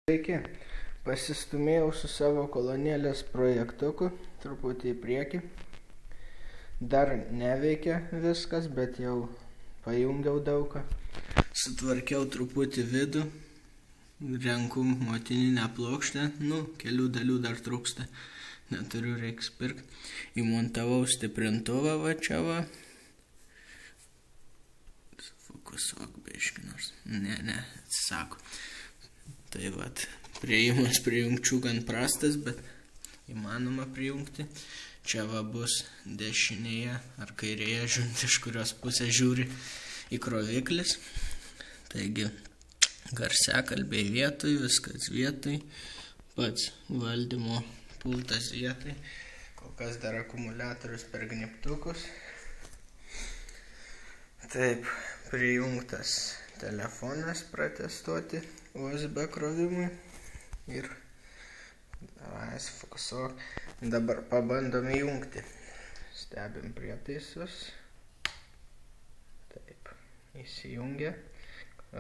Sveiki, pasistumėjau su savo kolonėlės projektuku truputį į priekį. Dar neveikia viskas, bet jau pajungiau daugą. Sutvarkiau truputį vidų, renku motininę plokštę, kelių dalių dar trūksta, neturiu, reiks pirkti. Įmontavau stiprintuvą va čia va. Fokusuok biškį nors. Ne, atsisako. Tai vat, priėjimas prie jungčių gan prastas, bet įmanoma prijungti. Čia va bus dešinėje ar kairėje, žiūrint iš kurios pusės žiūri įkroviklis. Taigi garsiakalbiai vietoj, viskas vietoj, pats valdymo pultas vietoj. Kol kas dar akumuliatorius per gniptukus. Taip, prijungtas telefonas pratestuoti USB krovimui ir fokusuok. Dabar pabandom įjungti. Stebim prietaisus. Taip, įsijungia.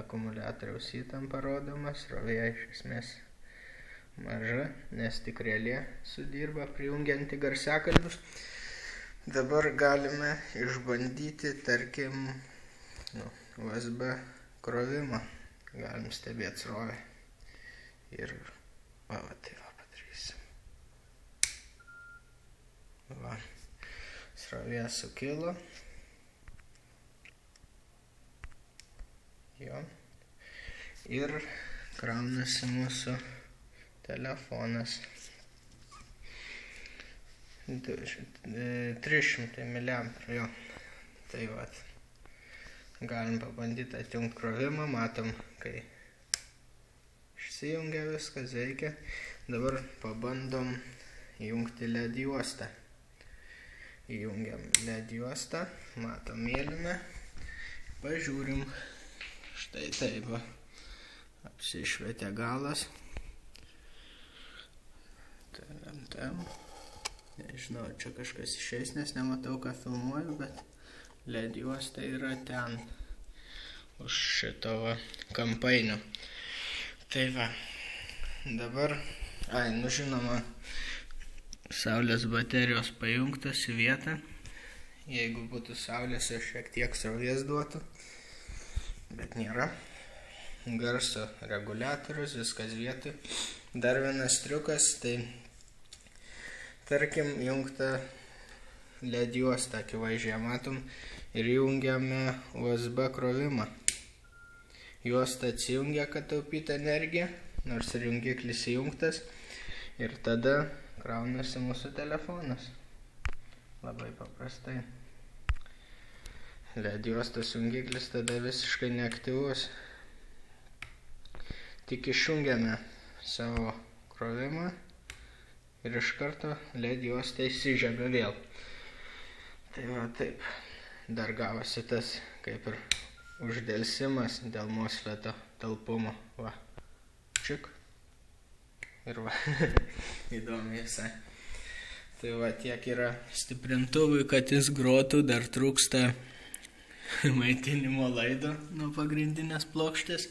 Akumuliatoriaus įtampa rodoma, srovė iš esmės maža, nes tik relė sudirba prijungianti garsiakalbius. Dabar galime išbandyti, tarkim, USB krovimą. Galim stebėti srovę. Ir tai padarysim. Srovė sukilo. Ir kraunasi mūsų telefonas. 300 mAh. Tai vat. Galim pabandyti atjungti krovimą, matom, kai išsijungia viskas, veikia. Dabar pabandom įjungti LED juostą. Įjungiam LED juostą, matom mėlyną, pažiūrim, štai taip, apsišvietė galas. Nežinau, čia kažkas išeis, nes nematau, ką filmuoju, bet LED juosta yra ten, už šito kampainio. Tai va, dabar, žinoma, saulės baterijos pajungtas į vietą. Jeigu būtų saulės, aš šiek tiek srovės duotų, bet nėra. Garso reguliatorius, viskas vietoj. Dar vienas triukas, tai tarkim, jungta LED juostą, akivaizdžiai matom, ir jungiame USB krovimą. Juosta atsijungia, kad taupyti energiją, nors ir jungiklis įjungtas, ir tada kraunasi mūsų telefonas. Labai paprastai. LED juostos jungiklis tada visiškai neaktyvus. Tik išjungiame savo krovimą ir iš karto LED juosta įsižiebia vėl. Tai va taip, dar gavosi tas kaip ir uždelsimas dėl MOSFET'o talpumo. Va, čik. Ir va, įdomi visai. Tai va, tiek yra stiprintuvui, kad jis grotų, dar trūksta maitinimo laido nuo pagrindinės plokštės.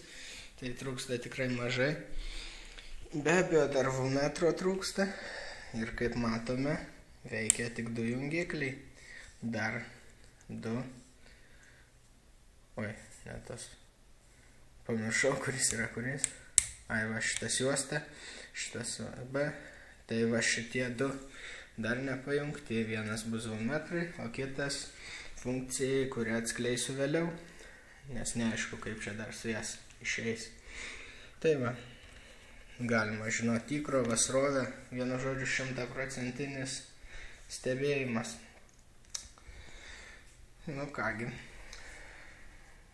Tai trūksta tikrai mažai. Be abejo, dar volmetro trūksta. Ir kaip matome, veikia tik 2 jungikliai. Dar 2. Oi, ne tas. Pamiršau, kuris yra kuris. Va šitas juosta, šitas B. Tai va šitie 2 dar nepajungti. Vienas bus volmetrai, o kitas funkcijai, kurią atskleisiu vėliau. Nes neaišku, kaip čia dar su jas išeis. Tai va, galima žinoti įkrovą, srovę, vienu žodžiu 100% stebėjimas. Kągi.